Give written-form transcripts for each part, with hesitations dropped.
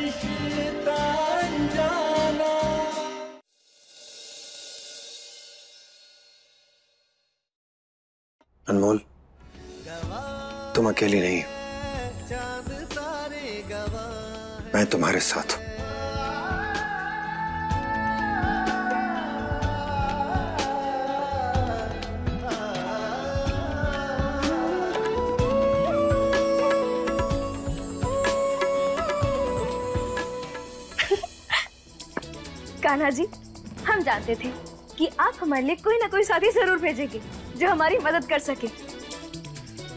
रिश्ता अनजाना। अनमोल, तुम अकेली नहीं, मैं तुम्हारे साथ हूं। कान्हा जी, हम जानते थे कि आप हमारे लिए कोई ना कोई साथी जरूर भेजेंगे जो हमारी मदद कर सके।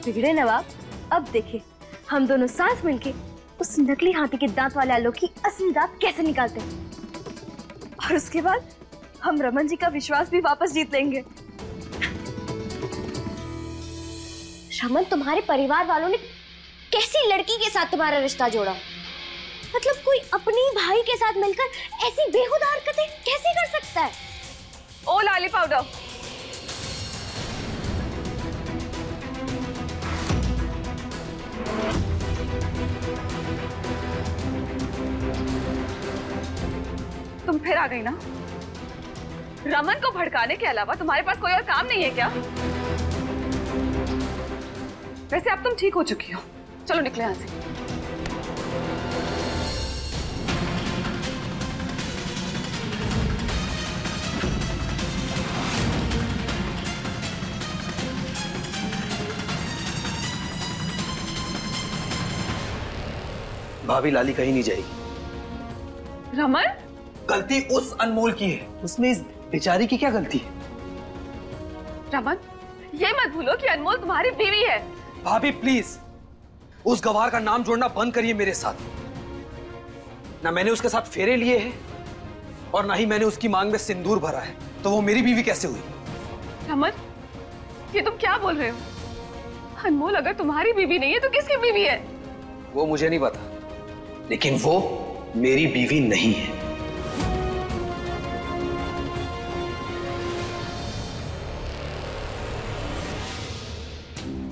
बिगड़े नवाब, अब देखिए हम दोनों साथ मिलके उस नकली हाथी के दांत वाले आलोक की असली दांत कैसे निकालते हैं, और उसके बाद हम रमन जी का विश्वास भी वापस जीत लेंगे। रमन, तुम्हारे परिवार वालों ने कैसी लड़की के साथ तुम्हारा रिश्ता जोड़ा? मतलब कोई अपनी भाई के साथ मिलकर ऐसी बेहुदा हरकतें कैसे कर सकता है? ओ लाली पाउडर, तुम फिर आ गई ना? रमन को भड़काने के अलावा तुम्हारे पास कोई और काम नहीं है क्या? वैसे अब तुम ठीक हो चुकी हो, चलो निकले यहां से। भाभी, लाली कहीं नहीं जाएगी। रमन, गलती उस अनमोल की है, उसमें इस बेचारी की क्या गलती है? रमन, ये मत भूलो कि अनमोल तुम्हारी बीवी है। भाभी प्लीज, उस गवार का नाम जोड़ना बंद करिए मेरे साथ। ना मैंने उसके साथ फेरे लिए हैं और ना ही मैंने उसकी मांग में सिंदूर भरा है, तो वो मेरी बीवी कैसे हुई? रमन, ये तुम क्या बोल रहे हो? अनमोल अगर तुम्हारी बीवी नहीं है तो किसकी बीवी है? वो मुझे नहीं पता, लेकिन वो मेरी बीवी नहीं है।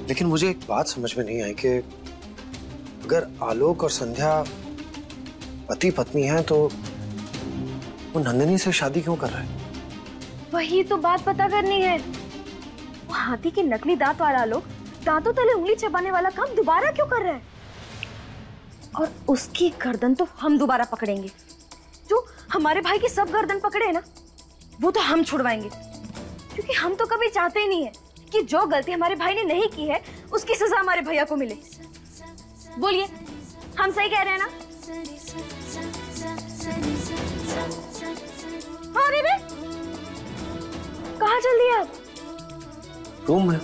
लेकिन मुझे एक बात समझ में नहीं आई कि अगर आलोक और संध्या पति पत्नी हैं तो वो नंदिनी से शादी क्यों कर रहा है? वही तो बात पता करनी है। वो हाथी के नकली दांत वाला आलोक दांतों तले उंगली चबाने वाला काम दोबारा क्यों कर रहा है? और उसकी गर्दन तो हम दोबारा पकड़ेंगे। जो हमारे भाई की सब गर्दन पकड़े ना, वो तो हम छुड़वाएंगे, क्योंकि हम तो कभी चाहते ही नहीं है कि जो गलती हमारे भाई ने नहीं की है उसकी सजा हमारे भैया को मिले। बोलिए, हम सही कह रहे हैं ना? हाँ रे, कहाँ चल दिए आप? रूम में।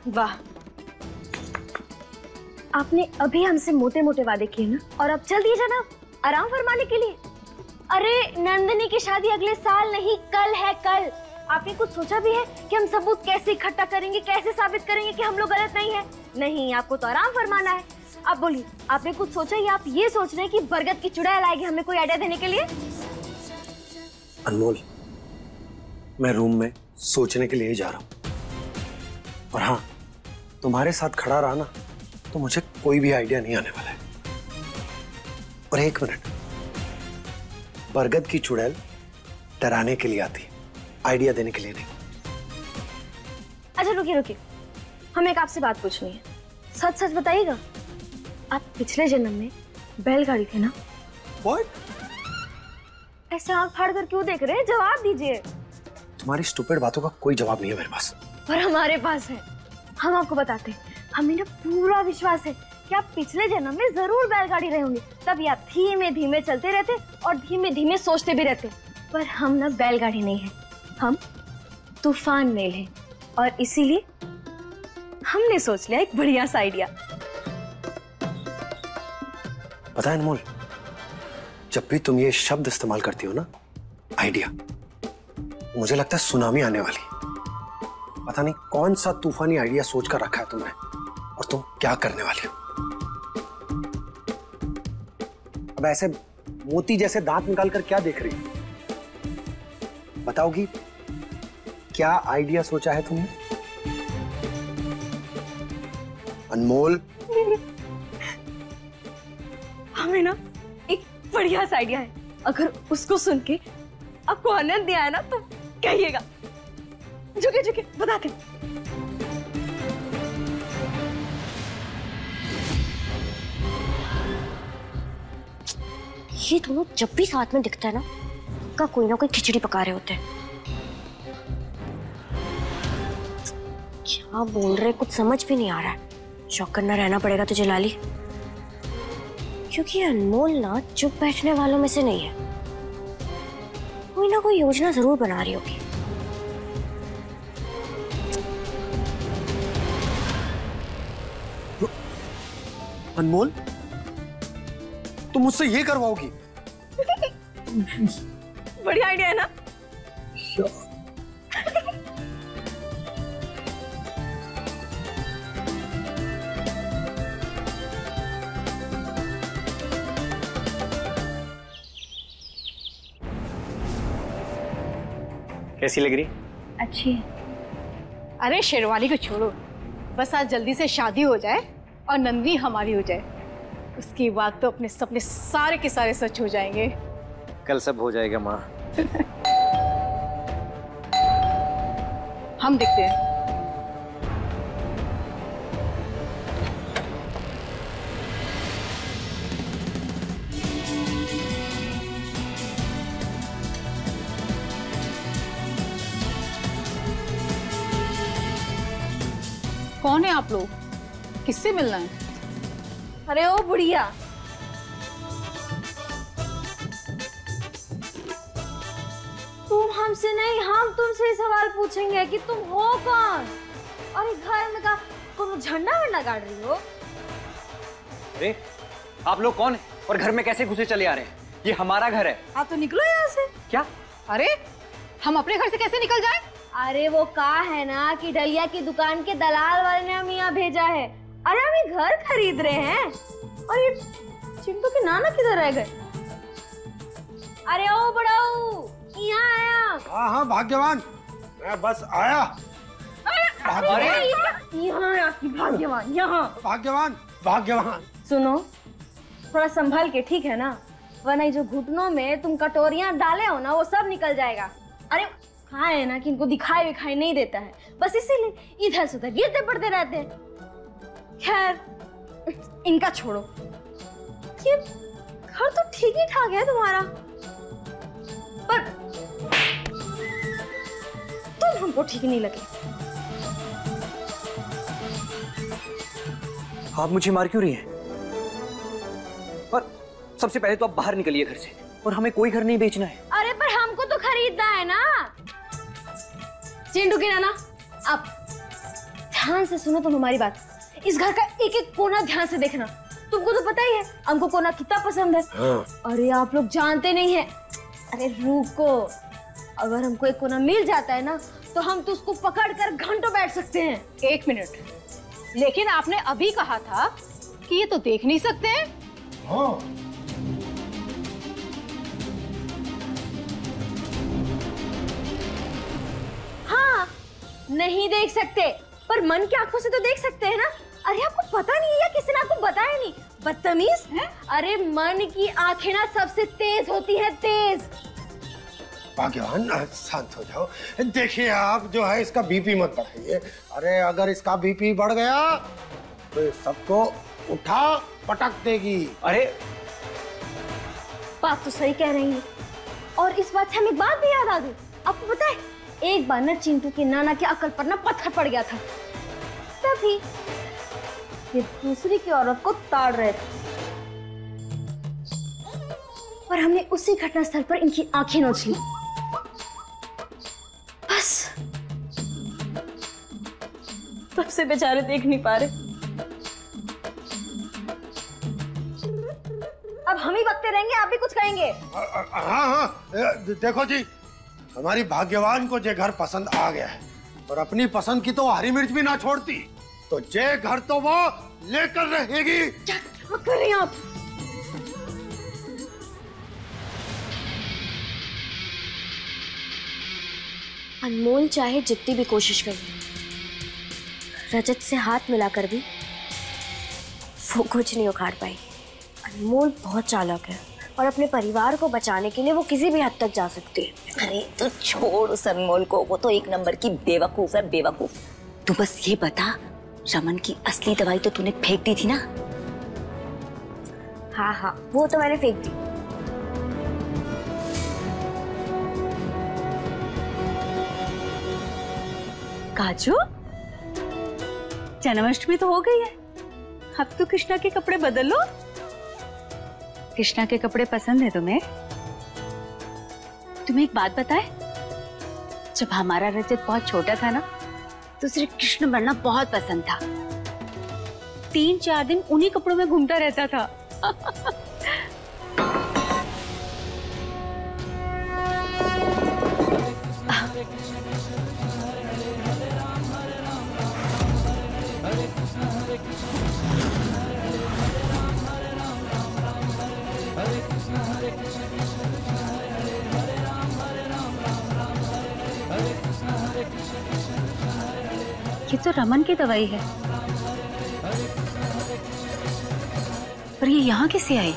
वाह, आपने अभी हमसे मोटे मोटे वादे किए ना, और अब चल दिए जनाब आराम फरमाने के लिए। अरे नंदिनी की शादी अगले साल नहीं, कल है, कल। आपने कुछ सोचा भी है कि हम सबूत कैसे इकट्ठा करेंगे, कैसे साबित करेंगे कि हम लोग गलत नहीं है? नहीं, आपको तो आराम फरमाना है। आप बोलिए, आपने कुछ सोचा या आप ये सोच रहे हैं कि बरगद की चुड़ैल आएगी हमें कोई आइडिया देने के लिए? अनमोल, मैं रूम में सोचने के लिए ही जा रहा हूं। और हाँ, तुम्हारे साथ खड़ा रहा ना तो मुझे कोई भी आइडिया नहीं आने वाला है। और एक मिनट, बरगद की चुड़ैल डराने के लिए आती है, आइडिया देने के लिए नहीं। अच्छा रुकिए रुकिए, हमें एक आपसे बात पूछनी है। सच सच बताइएगा, आप पिछले जन्म में बैलगाड़ी थे ना? What? ऐसे आंख फाड़ कर क्यों देख रहे हैं? जवाब दीजिए। तुम्हारी स्टूपिड बातों का कोई जवाब नहीं है मेरे पास। पर हमारे पास है। हम आपको बताते हैं, हमें ना पूरा विश्वास है कि आप पिछले जन्म में जरूर बैलगाड़ी रहे होंगे, तभी आप धीमे धीमे चलते रहते और धीमे धीमे सोचते भी रहते। पर हम ना बैलगाड़ी नहीं है, हम तूफान मेल हैं, और इसीलिए हमने सोच लिया एक बढ़िया सा आइडिया। पता है अनमोल, जब भी तुम ये शब्द इस्तेमाल करती हो ना, आइडिया, मुझे लगता है सुनामी आने वाली है। पता नहीं कौन सा तूफानी आइडिया सोचकर रखा है तुमने, और तुम क्या करने वाली हो। अब ऐसे मोती जैसे दांत निकालकर क्या देख रही हो? बताओगी क्या आइडिया सोचा है तुमने? अनमोल, हमें ना एक बढ़िया सा आइडिया है, अगर उसको सुन के आपको आनंद दिया है ना तो कहिएगा। झुके झुके बताते। ये दोनों जब भी साथ में दिखता है ना, का कोई ना कोई खिचड़ी पका रहे होते हैं। क्या बोल रहे कुछ समझ भी नहीं आ रहा है। शौक करना रहना पड़ेगा तुझे लाली, क्योंकि अनमोल ना चुप बैठने वालों में से नहीं है। कोई ना कोई योजना जरूर बना रही होगी। अनमोल, तुम मुझसे ये करवाओगी? बढ़िया आइडिया है ना? कैसी लग रही? अच्छी है। अरे शेरवानी को छोड़ो, बस आज जल्दी से शादी हो जाए और नंदनी हमारी हो जाए, उसके बाद तो अपने सपने सारे के सारे सच हो जाएंगे। कल सब हो जाएगा माँ। हम देखते हैं। कौन है आप लोग? किससे मिलना है? अरे ओ बुढ़िया, तुम हमसे नहीं, हम तुमसे सवाल पूछेंगे कि तुम हो कौन और इस घर में का तुम झंडा वंडा गाड़ रही हो? अरे आप लोग कौन है और घर में कैसे घुसे चले आ रहे हैं? ये हमारा घर है। आप तो निकलो यहाँ से। क्या? अरे हम अपने घर से कैसे निकल जाएं? अरे वो कहा है ना कि डलिया की दुकान के दलाल वाले ने हमें यहाँ भेजा है। अरे हम ये घर खरीद रहे हैं और ये चिंटू के नाना किधर रह गए? अरे ओ बड़ाऊ, यहाँ आया। हाँ हाँ भाग्यवान, मैं बस आया। अरे यहाँ आया कि भाग्यवान, यहाँ। भाग्यवान भाग्यवान। सुनो, थोड़ा संभल के, ठीक है ना? वरना जो घुटनों में तुम कटोरियां डाले हो ना वो सब निकल जाएगा। अरे कहा है ना कि इनको दिखाई विखाई नहीं देता है, बस इसीलिए इधर से उधर गिरते पड़ते रहते हैं। खैर इनका छोड़ो, ये घर तो ठीक ही ठाक है तुम्हारा, पर तुम हमको ठीक नहीं लगे। आप मुझे मार क्यों रही हैं? और सबसे पहले तो आप बाहर निकलिए घर से, और हमें कोई घर नहीं बेचना है। अरे पर हमको तो खरीदना है ना। चिंटू की नाना, आप ध्यान से सुनो तुम हमारी बात। इस घर का एक एक कोना ध्यान से देखना। तुमको तो पता ही है हमको कोना कितना पसंद है। हाँ। अरे आप लोग जानते नहीं है। अरे रुको, अगर हमको एक कोना मिल जाता है ना तो हम तो उसको पकड़ कर घंटों बैठ सकते हैं। 1 मिनट, लेकिन आपने अभी कहा था कि ये तो देख नहीं सकते हैं। हाँ। हाँ, नहीं देख सकते, पर मन की आंखों से तो देख सकते हैं ना। अरे आपको पता नहीं है या किसी ने आपको बताया नहीं? बदतमीज है। अरे मन की आंखें ना सबसे तेज होती है, तेज। भाग्यवान शांत हो जाओ। देखिए आप जो है इसका बीपी मत बढ़ाइए। अरे अगर इसका बीपी बढ़ गया तो सबको उठा पटक देगी। अरे बात तो सही कह रही है। और इस बात से हमें एक बात भी याद आ गई। आपको पता है, एक बार ना चिंटू के नाना के अकल पर ना पत्थर पड़ गया था, तभी ये दूसरी की औरत को ताड़ रहे थे और हमने उसी घटनास्थल पर इनकी आंखें नोच ली। बस तब से बेचारे देख नहीं पा रहे। अब हम ही बकते रहेंगे, आप भी कुछ कहेंगे? हाँ हाँ, देखो जी, हमारी भाग्यवान को जे घर पसंद आ गया है और अपनी पसंद की तो हरी मिर्च भी ना छोड़ती, तो जे घर तो वो लेकर रहेगी। क्या कर रही हैं आप? अनमोल चाहे जितनी भी कोशिश करे, रजत से हाथ मिलाकर भी वो कुछ नहीं उखाड़ पाई। अनमोल बहुत चालाक है और अपने परिवार को बचाने के लिए वो किसी भी हद तक जा सकती है। अरे तू छोड़ उस अनमोल को, वो तो एक नंबर की बेवकूफ है, बेवकूफ। तू बस ये बता, रमन की असली दवाई तो तूने फेंक दी थी ना? हाँ हाँ, वो तो मैंने फेंक दी। काजू, जन्माष्टमी तो हो गई है, अब तो कृष्णा के कपड़े बदल लो। कृष्णा के कपड़े पसंद है तुम्हें? तुम्हें एक बात बताए, जब हमारा रजत बहुत छोटा था ना, तो सिर्फ कृष्ण बनना बहुत पसंद था। 3-4 दिन उन्हीं कपड़ों में घूमता रहता था। ये तो रमन की दवाई है, पर ये यहाँ कैसे आई?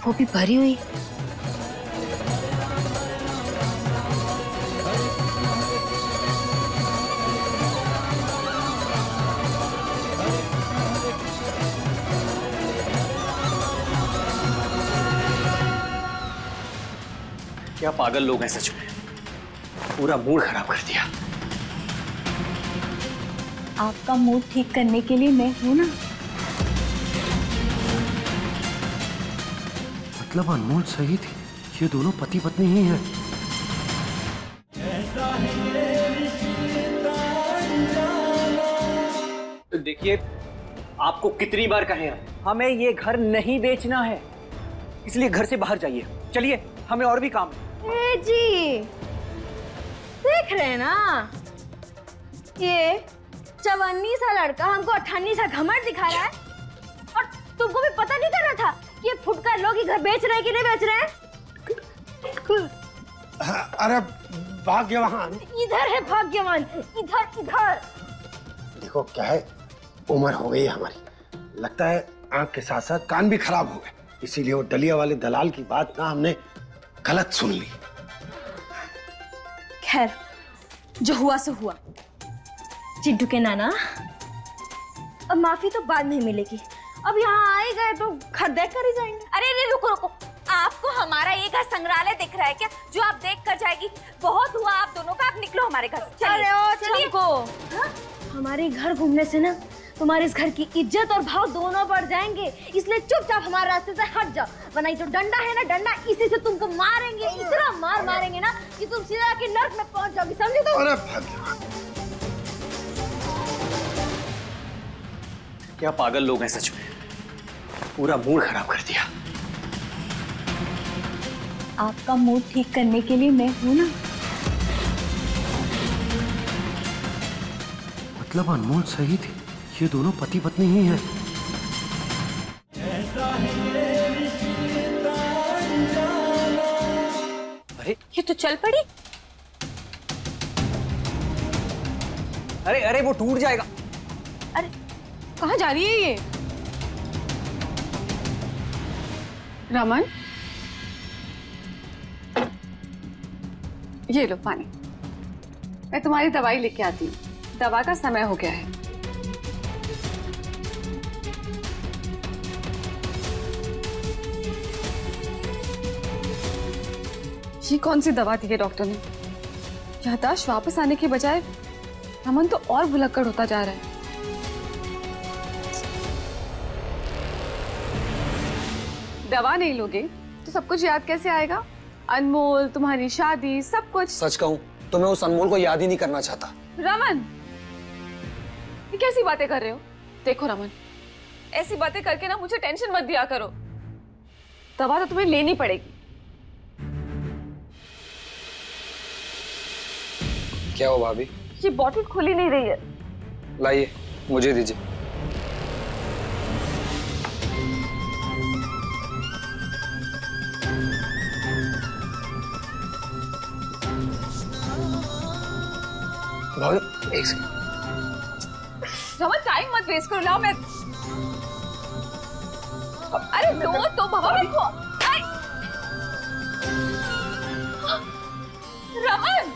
वो भी भरी हुई। क्या पागल लोग हैं सच में, पूरा मूड खराब कर दिया। आपका मूड ठीक करने के लिए मैं हूं ना। मतलब अनमोल सही थी, ये दोनों पति पत्नी ही हैं। देखिए, आपको कितनी बार कहें, हमें ये घर नहीं बेचना है, इसलिए घर से बाहर जाइए। चलिए, हमें और भी काम है। जी देख रहे हैं ना, ये 54 सा लड़का हमको 98 सा घमंड दिखा रहा है, और तुमको भी पता नहीं करना था कि ये फुटकर लोग ही घर बेच रहे हैं कि नहीं बेच रहे हैं? अरे भाग्यवान, इधर है भाग्यवान, इधर इधर। देखो क्या है, उम्र हो गई है हमारी, लगता है आंख के साथ साथ कान भी खराब हो गए, इसीलिए वो डलिया वाले दलाल की बात ना हमने गलत सुन ली। खैर, जो हुआ सो हुआ। चिंटू के नाना, अब माफी तो बाद में मिलेगी, अब यहाँ आए गए तो घर देख कर ही जाएंगे। अरे अरे रुको रुको, आपको हमारा ये घर संग्रहालय दिख रहा है क्या, जो आप देख कर जाएगी? बहुत हुआ आप दोनों का, आप निकलो हमारे घर से। अरे ओ चलिए, हमारे घर घूमने से ना तुम्हारे इस घर की इज्जत और भाव दोनों बढ़ जाएंगे, इसलिए चुपचाप हमारे रास्ते से हट जाओ, वरना ये जो डंडा है ना, डंडा इसी से तुमको मारेंगे, इतना मार मारेंगे ना कि तुम सीधा के नर्क में पहुंच जाओगी, समझे? तो अरे भगवान, क्या पागल लोग हैं सच में, पूरा मूड खराब कर दिया। आपका मूड ठीक करने के लिए मैं हूं ना। मतलब अनमोल सही थी, ये दोनों पति पत्नी ही हैं। अरे ये तो चल पड़ी। अरे अरे, वो टूट जाएगा। अरे कहाँ जा रही है ये? रमन, ये लो पानी, मैं तुम्हारी दवाई लेके आती हूँ, दवा का समय हो गया है। ये कौन सी दवा दी है डॉक्टर ने? याददाश्त वापस आने के बजाय रमन तो और भुलक्कड़ होता जा रहा है। दवा नहीं लोगे तो सब कुछ याद कैसे आएगा? अनमोल, तुम्हारी शादी, सब कुछ। सच कहूं तो मैं उस अनमोल को याद ही नहीं करना चाहता। रमन, ये कैसी बातें कर रहे हो? देखो रमन, ऐसी बातें करके ना मुझे टेंशन मत दिया करो, दवा तो तुम्हें लेनी पड़ेगी। क्या हो भाभी? ये बॉटल खुली नहीं रही है। लाइए, मुझे दीजिए। भाभी एक सेकंड। रमन टाइम मत वेस्ट करो, लाओ मैं। अरे दो तो बाबा देखो। रमन,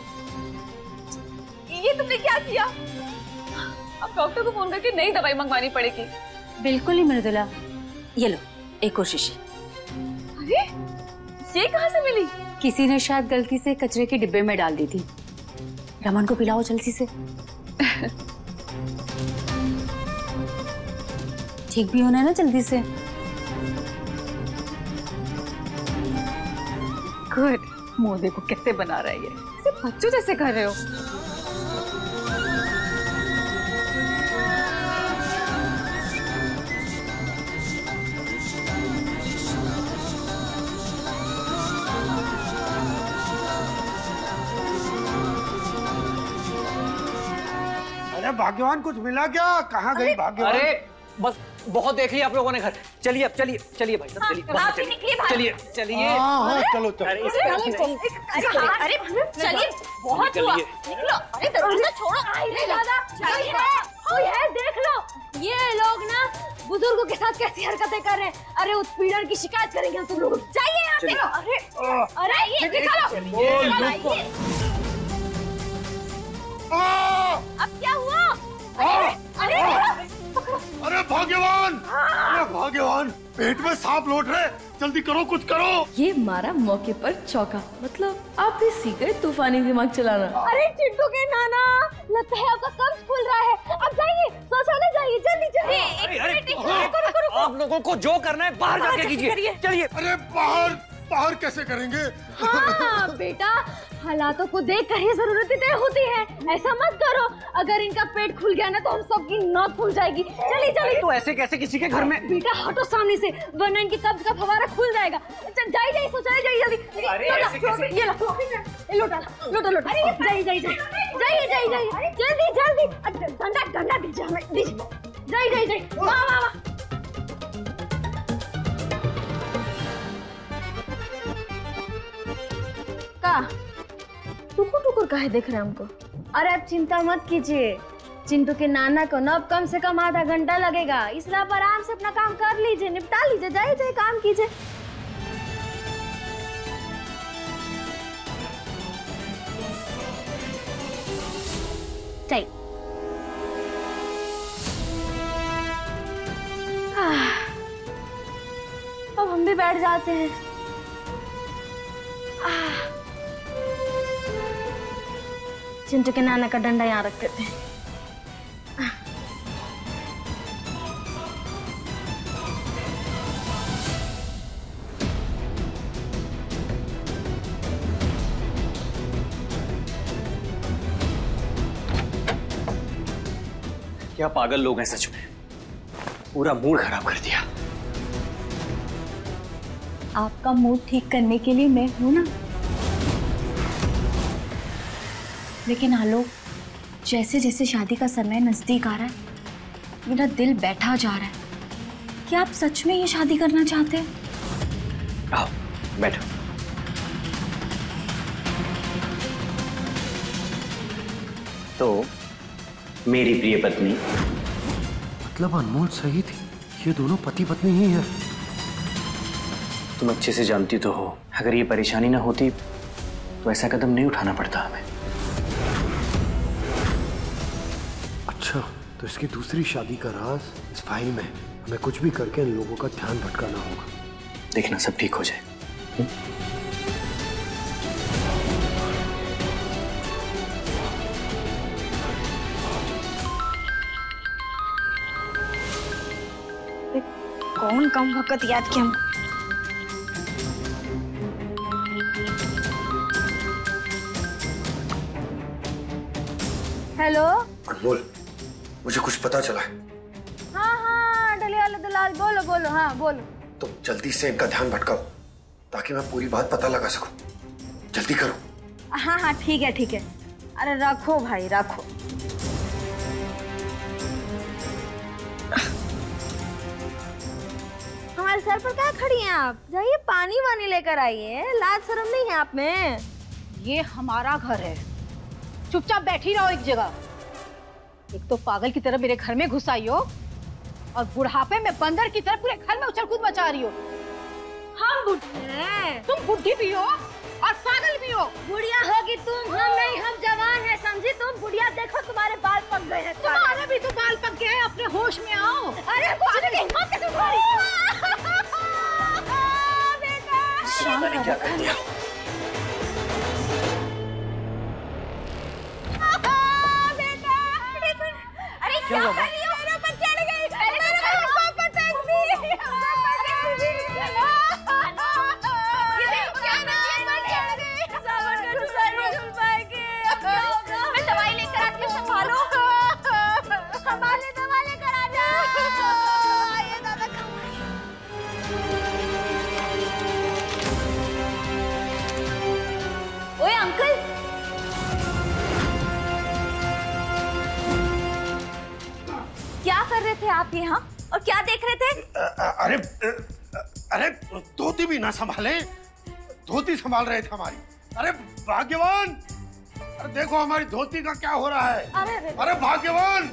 ये तुमने क्या किया? अब डॉक्टर को फोन करके नई दवाई मंगवानी पड़ेगी। बिल्कुल ही मृदुला। ये लो एक और शीशी। अरे ये कहाँ से मिली? किसी ने शायद गलती से कचरे के डिब्बे में डाल दी थी। रमन को पिलाओ जल्दी से। ठीक भी होना है ना जल्दी से। गुड। मुंह देखो कैसे बना रहा है ये, ऐसे बच्चों जैसे कर रहे हो। अरे भाग्यवान, कुछ मिला क्या? कहाँ गई भाग्यवान? अरे बस बहुत देख लिया आप लोगों ने घर। चलिए अब चलिए चलिए भाई साहब, चलिए बाहर चलिए, चलिए चलिए। हाँ, चलो चलो। अरे अरे चलिए, बहुत हुआ। निकलो। अरे दरवाजा छोड़ो। कोई है देख लो। ये लोग ना बुजुर्गों के साथ कैसी हरकतें कर रहे हैं। अरे उत्पीड़न की शिकायत करेंगे हम तुम लोग। जाइए यहाँ से। अरे ये निकालो। अब क्या हुआ? अरे भाग्यवान, अरे भाग्यवान, पेट में सांप लौट रहे, जल्दी करो, कुछ करो। ये मारा मौके पर चौका। मतलब आप भी सीख गए तूफानी दिमाग चलाना। अरे चिंटू के नाना, लगता है आपका कब्ज खुल रहा है। अब जाइए, शौचालय जाइए, जल्दी जल्दी। आप लोगों को जो करना है बाहर जाके कीजिए। चलिए। अरे बाहर बाहर कैसे करेंगे? हाँ बेटा, हालातों को देख कर ही जरूरतें तय होती है। ऐसा मत करो, अगर इनका पेट खुल गया ना तो हम सबकी नौक खुल जाएगी। चलिए चलिए। तो ऐसे कैसे किसी के घर में? बेटा हटो सामने से, वरना इनकी कब्ज का फवारा खुल जाएगा। जाइए जाइए, शौचालय जाइए जल्दी। अरे ऐसे कैसे? ये लो, लोटा। जाइए जाइए, जल्दी जल्दी। डंडा दीजिए हमें, दीजिए। जाइए। वाह। का टुकुर काहे देख रहे हैं हमको? अरे आप चिंता मत कीजिए, चिंटू के नाना को ना अब कम से कम आधा घंटा लगेगा, इसलिए आप आराम से अपना काम कर लीजिए, निपटा लीजिए। जाइए काम कीजिए। अब हम भी बैठ जाते हैं। चिंटू के नाना का डंडा यहाँ रख देते हैं। क्या पागल लोग हैं सच में, पूरा मूड खराब कर दिया। आपका मूड ठीक करने के लिए मैं हूं ना। लेकिन आलोक, जैसे जैसे शादी का समय नजदीक आ रहा है, मेरा दिल बैठा जा रहा है। क्या आप सच में ये शादी करना चाहते हैं? आओ बैठो। तो मेरी प्रिय पत्नी। मतलब अनमोल सही थी, ये दोनों पति पत्नी ही है। तुम अच्छे से जानती तो हो, अगर ये परेशानी ना होती तो ऐसा कदम नहीं उठाना पड़ता हमें। अच्छा, तो इसकी दूसरी शादी का राज इस फाइल में। हमें कुछ भी करके इन लोगों का ध्यान भटकाना होगा। देखना सब ठीक हो जाए। कौन कम वक्त याद किया हमको? हेलो अनमोल, मुझे कुछ पता चला है। हाँ डलियाल दलाल, बोलो। हाँ बोलो। तुम जल्दी से इनका ध्यान भटकाओ ताकि मैं पूरी बात पता लगा सकूं। जल्दी करो। हाँ ठीक है। अरे रखो भाई, रखो। हमारे सर पर क्या खड़ी हैं आप? जाइए पानी वानी लेकर आइए, लाज शर्म नहीं है आप में? ये हमारा घर है, चुपचाप बैठी रहो एक जगह। एक तो पागल की तरह मेरे घर में घुस आई हो, और बुढ़ापे में बंदर की तरह पूरे घर में उछल कूद मचा रही हो। हम बुढ़े हैं। तुम बुढ़ी भी हो और पागल भी हो। बुढ़िया होगी तुम, हम नहीं, हम जवान हैं, समझी तुम? बुढ़िया देखो तुम्हारे बाल पक गए हैं। तुम्हारे भी तो बाल पक गए हैं, अपने होश में आओ। अरे कुछ नहीं, हिम्मत कैसे तुम्हारी? क्या कर दिया? अरे क्या कर रही हो? मेरे ऊपर चढ़ गई। मेरे ऊपर फेंक दी। मैं दवाई लेकर आती हूँ, संभालो। दवा लेकर आ जा। ओए अंकल, क्या कर रहे थे आप यहाँ और क्या देख रहे थे? अरे अरे धोती भी ना संभाले, धोती संभाल रहे थे हमारी। अरे भाग्यवान, अरे देखो हमारी धोती का क्या हो रहा है। अरे भाग्यवान।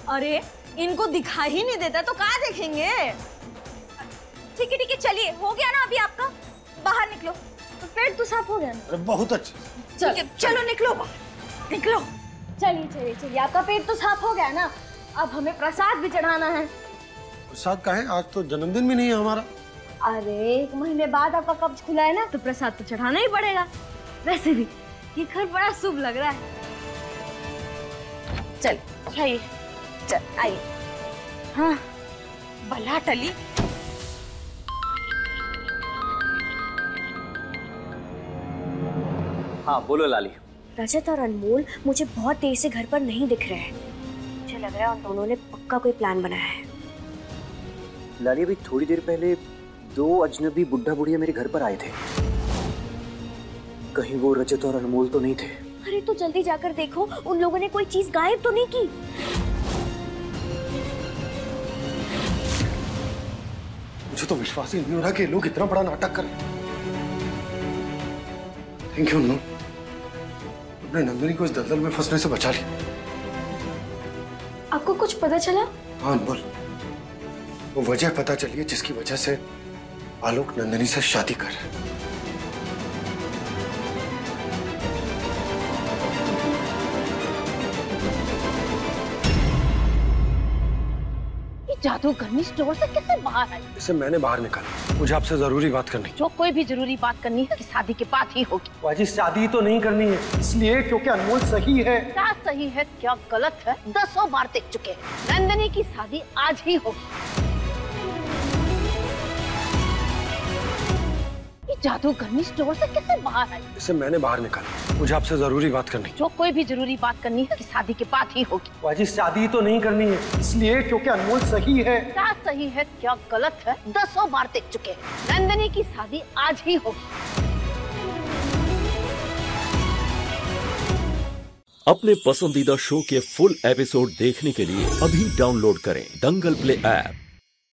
अरे इनको दिखाई ही नहीं देता तो कहाँ देखेंगे? ठीक है चलिए, हो गया ना अभी आपका, बाहर निकलो। तो पेट तो साफ हो गया ना? अरे बहुत अच्छा। ठीक है चलो निकलो, निकलो। चलिए, आपका पेट तो साफ हो गया ना? अब हमें प्रसाद भी चढ़ाना है। प्रसाद का है? आज तो जन्मदिन भी नहीं है हमारा। अरे 1 महीने बाद आपका कब्ज खुला है ना, तो प्रसाद तो चढ़ाना ही पड़ेगा। वैसे भी ये घर बड़ा शुभ लग रहा है। चल आइए, चल आइए। हाँ भला टली। हाँ बोलो लाली। रजत और अनमोल मुझे बहुत देर से घर पर नहीं दिख रहे हैं। मुझे लग रहा है उन दोनों ने पक्का कोई प्लान बनाया है। लाली अभी थोड़ी देर पहले 2 अजनबी बुढ़ा बुढ़िया मेरे घर पर आए थे। कहीं वो रजत और अनमोल तो नहीं थे? अरे तो जल्दी जाकर देखो, उन लोगों ने कोई चीज गायब तो नहीं की। मुझे तो विश्वास ही नहीं हो रहा कि लोग इतना बड़ा नाटक कर रहे हैं। थैंक यू अनु, अपने नंदिनी को इस दलदल में फंसने से बचा लिया। आपको कुछ पता चला? हाँ अनमोल, वो वजह पता चली है जिसकी वजह से आलोक नंदिनी से शादी कर रहे हैं। जादूगरनी स्टोर से कैसे बाहर आई? इसे मैंने बाहर निकाला। मुझे आपसे जरूरी बात करनी। जो कोई भी जरूरी बात करनी है कि शादी के बाद ही होगी। बाजी शादी तो नहीं करनी है, इसलिए क्योंकि अनमोल सही है। क्या सही है क्या गलत है 10 बार देख चुके हैं। नंदिनी की शादी आज ही होगी। जादूगरनी स्टोर से कैसे बाहर आई? इसे मैंने बाहर निकाला। मुझे आपसे जरूरी बात करनी। जो कोई भी जरूरी बात करनी है कि शादी के बाद ही होगी। बाजी शादी तो नहीं करनी है, इसलिए क्योंकि अनमोल सही है। क्या सही है क्या गलत है 10 बार देख चुके हैं। नंदिनी की शादी आज ही होगी। अपने पसंदीदा शो के फुल एपिसोड देखने के लिए अभी डाउनलोड करें दंगल प्ले ऐप।